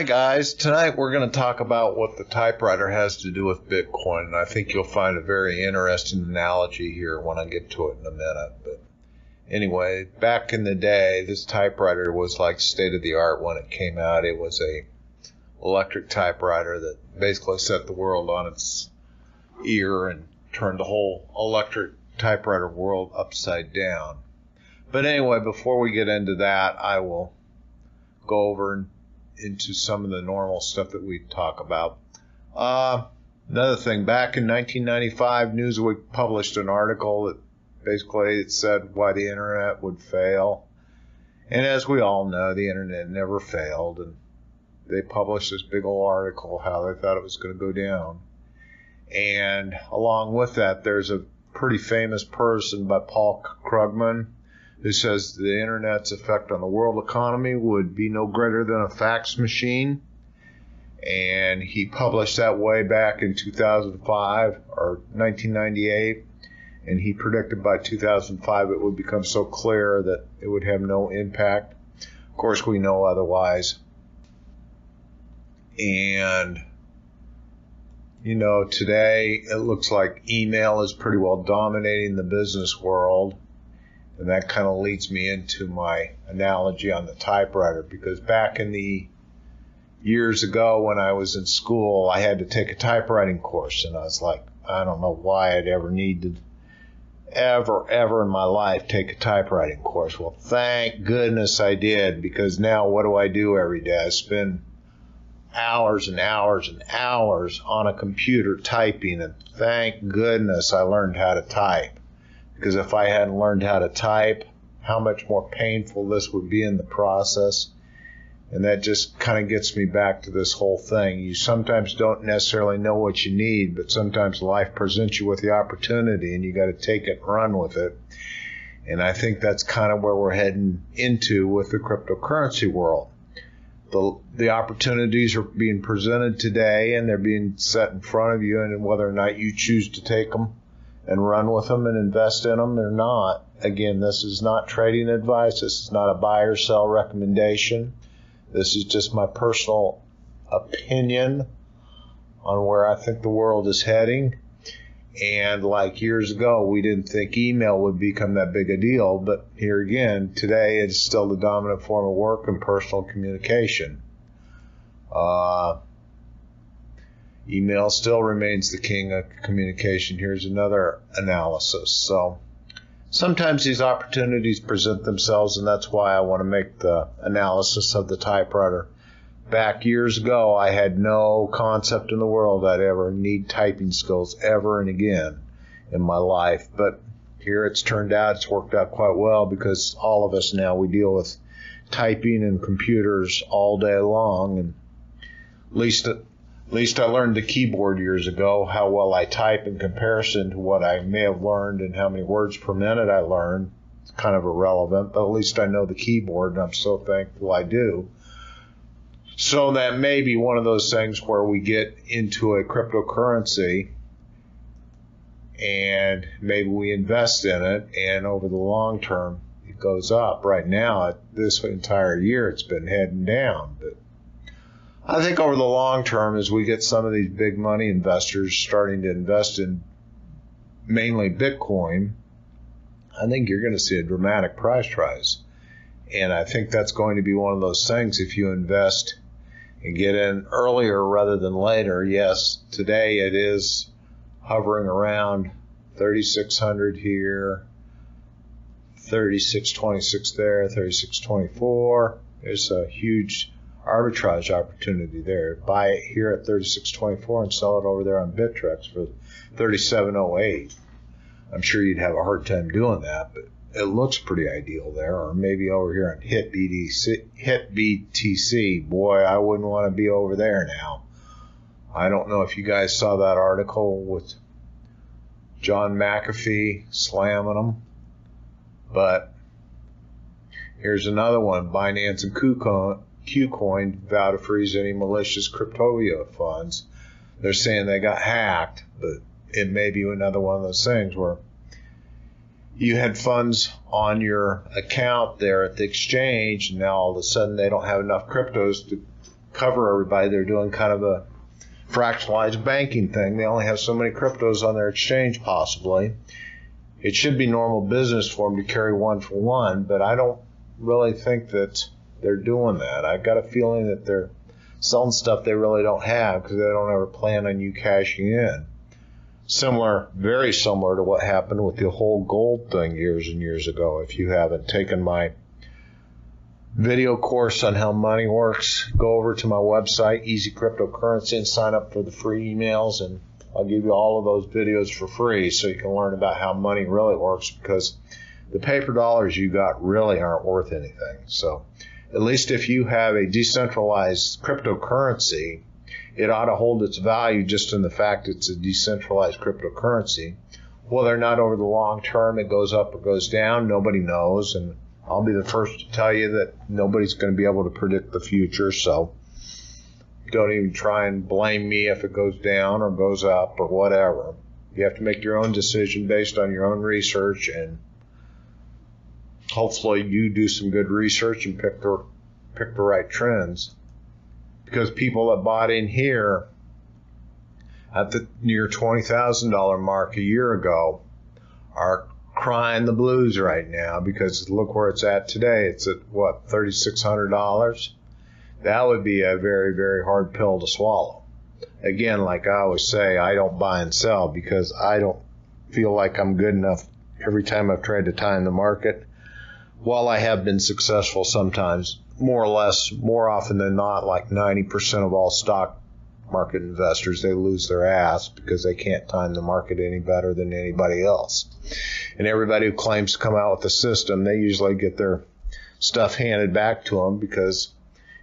Hi guys, tonight we're going to talk about what the typewriter has to do with Bitcoin, and I think you'll find a very interesting analogy here when I get to it in a minute. But anyway, back in the day, this typewriter was like state of the art when it came out. It was a electric typewriter that basically set the world on its ear and turned the whole electric typewriter world upside down. But anyway, before we get into that, I will go over into some of the normal stuff that we talk about. Another thing, back in 1995, Newsweek published an article that basically it said why the internet would fail. And as we all know, the internet never failed. And they published this big old article how they thought it was going to go down. And along with that, there's a pretty famous person by Paul Krugman who says the internet's effect on the world economy would be no greater than a fax machine. And he published that way back in 2005 or 1998. And he predicted by 2005 it would become so clear that it would have no impact. Of course, we know otherwise. And, you know, today it looks like email is pretty well dominating the business world. And that kind of leads me into my analogy on the typewriter, because back in the years ago when I was in school, I had to take a typewriting course, and I was like, I don't know why I'd ever need to ever in my life take a typewriting course. Well, thank goodness I did, because now what do I do every day? I spend hours and hours and hours on a computer typing, and thank goodness I learned how to type. Because if I hadn't learned how to type, how much more painful this would be in the process. And that just kind of gets me back to this whole thing. You sometimes don't necessarily know what you need, but sometimes life presents you with the opportunity and you got to take it and run with it. And I think that's kind of where we're heading into with the cryptocurrency world. The opportunities are being presented today and they're being set in front of you, and whether or not you choose to take them and run with them and invest in them or not. Again, this is not trading advice. This is not a buy or sell recommendation. This is just my personal opinion on where I think the world is heading. And like years ago, we didn't think email would become that big a deal. But here again, today it's still the dominant form of work and personal communication. Email still remains the king of communication. Here's another analysis. So sometimes these opportunities present themselves, and that's why I want to make the analysis of the typewriter. Back years ago, I had no concept in the world I'd ever need typing skills ever and again in my life. But here it's turned out, it's worked out quite well, because all of us now, we deal with typing and computers all day long. And at least I learned the keyboard years ago. How well I type in comparison to what I may have learned and how many words per minute I learned, it's kind of irrelevant, but at least I know the keyboard, and I'm so thankful I do. So that may be one of those things where we get into a cryptocurrency and maybe we invest in it, and over the long term it goes up. Right now, this entire year, it's been heading down, but I think over the long term, as we get some of these big money investors starting to invest in mainly Bitcoin, I think you're going to see a dramatic price rise. And I think that's going to be one of those things, if you invest and get in earlier rather than later. Yes, today it is hovering around 3,600 here, 3,626 there, 3,624. There's a huge arbitrage opportunity there. Buy it here at 36.24 and sell it over there on Bittrex for 37.08. I'm sure you'd have a hard time doing that, but it looks pretty ideal there. Or maybe over here on HIT BTC. Boy, I wouldn't want to be over there now. I don't know if you guys saw that article with John McAfee slamming them, but here's another one. Binance and KuCoin vow to freeze any malicious crypto funds. They're saying they got hacked, but it may be another one of those things where you had funds on your account there at the exchange, and now all of a sudden they don't have enough cryptos to cover everybody. They're doing kind of a fractionalized banking thing. They only have so many cryptos on their exchange, possibly. It should be normal business for them to carry one for one, but I don't really think that they're doing that. I've got a feeling that they're selling stuff they really don't have because they don't ever plan on you cashing in. Similar, very similar to what happened with the whole gold thing years and years ago. If you haven't taken my video course on how money works, go over to my website, Easy Cryptocurrency, and sign up for the free emails, and I'll give you all of those videos for free so you can learn about how money really works, because the paper dollars you got really aren't worth anything. So at least if you have a decentralized cryptocurrency, it ought to hold its value just in the fact it's a decentralized cryptocurrency. Whether or not over the long term it goes up or goes down, nobody knows, and I'll be the first to tell you that nobody's going to be able to predict the future, so don't even try and blame me if it goes down or goes up or whatever. You have to make your own decision based on your own research, and hopefully you do some good research and pick the right trends. Because people that bought in here at the near $20,000 mark a year ago are crying the blues right now, because look where it's at today. It's at, what, $3,600? That would be a very, very hard pill to swallow. Again, like I always say, I don't buy and sell because I don't feel like I'm good enough every time I've tried to time the market. While I have been successful sometimes, more or less, more often than not, like 90% of all stock market investors, they lose their ass because they can't time the market any better than anybody else. And everybody who claims to come out with a system, they usually get their stuff handed back to them because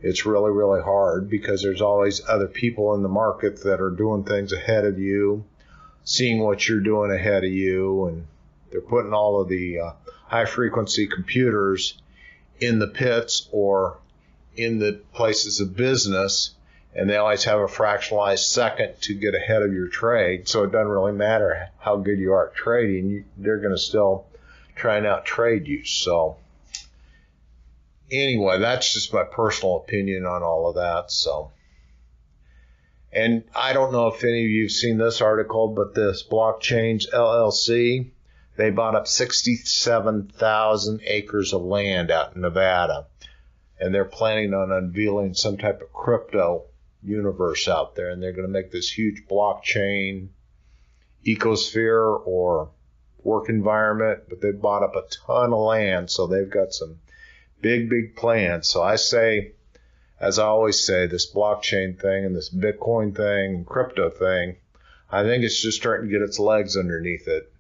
it's really, really hard, because there's always other people in the market that are doing things ahead of you, seeing what you're doing ahead of you, and they're putting all of the high-frequency computers in the pits or in the places of business, and they always have a fractionalized second to get ahead of your trade, so it doesn't really matter how good you are at trading. They're going to still try and out-trade you. So anyway, that's just my personal opinion on all of that. So, and I don't know if any of you have seen this article, but this Blockchains LLC, they bought up 67,000 acres of land out in Nevada, and they're planning on unveiling some type of crypto universe out there, and they're going to make this huge blockchain ecosphere or work environment, but they bought up a ton of land, so they've got some big, big plans. So I say, as I always say, this blockchain thing and this Bitcoin thing and crypto thing, I think it's just starting to get its legs underneath it.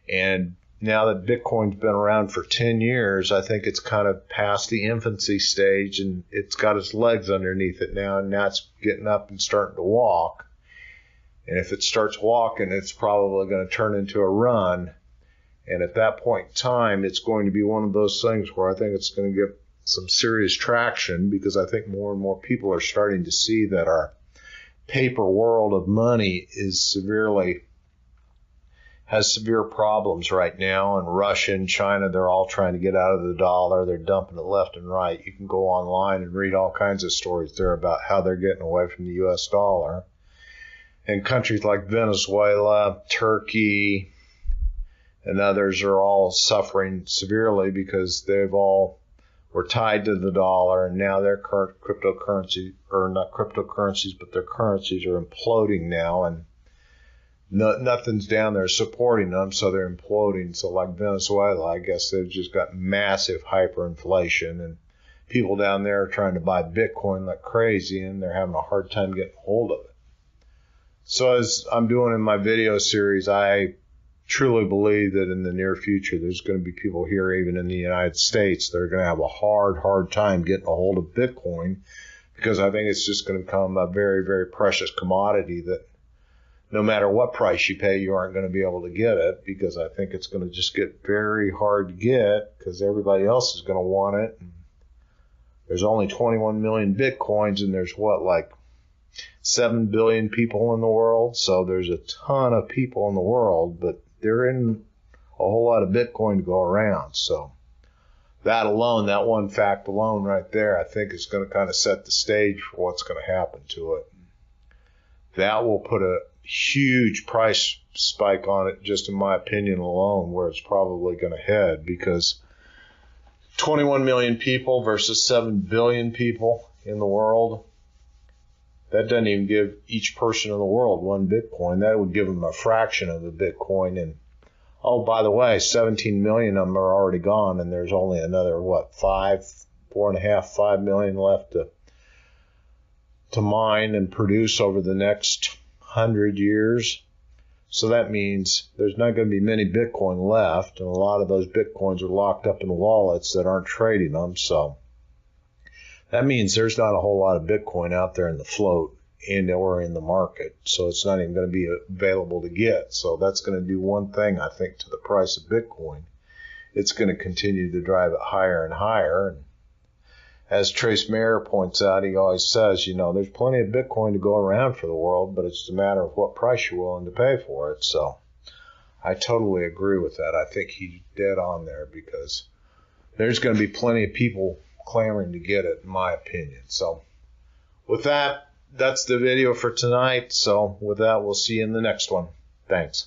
And now that Bitcoin's been around for 10 years, I think it's kind of past the infancy stage, and it's got its legs underneath it now, and now it's getting up and starting to walk. And if it starts walking, it's probably going to turn into a run. And at that point in time, it's going to be one of those things where I think it's going to get some serious traction, because I think more and more people are starting to see that our paper world of money has severe problems right now. And Russia and China, they're all trying to get out of the dollar. They're dumping it left and right. You can go online and read all kinds of stories there about how they're getting away from the U.S. dollar. And countries like Venezuela, Turkey, and others are all suffering severely because they've all were tied to the dollar, and now their current cryptocurrency, or not cryptocurrencies, but their currencies are imploding now, and nothing's down there supporting them, so they're imploding. So like Venezuela, I guess they've just got massive hyperinflation, and people down there are trying to buy Bitcoin like crazy, and they're having a hard time getting hold of it. So as I'm doing in my video series, I truly believe that in the near future there's going to be people here, even in the United States, that are going to have a hard time getting a hold of Bitcoin, because I think it's just going to become a very, very precious commodity that no matter what price you pay, you aren't going to be able to get it, because I think it's going to just get very hard to get because everybody else is going to want it. And there's only 21 million Bitcoins, and there's like 7 billion people in the world. So there's a ton of people in the world, but they're in a whole lot of Bitcoin to go around. So that alone, that one fact alone right there, I think is going to kind of set the stage for what's going to happen to it. That will put a huge price spike on it, just in my opinion alone, where it's probably going to head, because 21 million people versus 7 billion people in the world, that doesn't even give each person in the world one Bitcoin. That would give them a fraction of the Bitcoin. And oh, by the way, 17 million of them are already gone, and there's only another, 5 million left to mine and produce over the next 100 years. So that means there's not going to be many Bitcoin left, and a lot of those Bitcoins are locked up in wallets that aren't trading them. So that means there's not a whole lot of Bitcoin out there in the float or in the market. So it's not even going to be available to get. So that's going to do one thing, I think, to the price of Bitcoin. It's going to continue to drive it higher and higher. And as Trace Mayer points out, he always says, there's plenty of Bitcoin to go around for the world, but it's a matter of what price you're willing to pay for it. So I totally agree with that. I think he's dead on there, because there's going to be plenty of people clamoring to get it, in my opinion. So with that, that's the video for tonight. So with that, we'll see you in the next one. Thanks.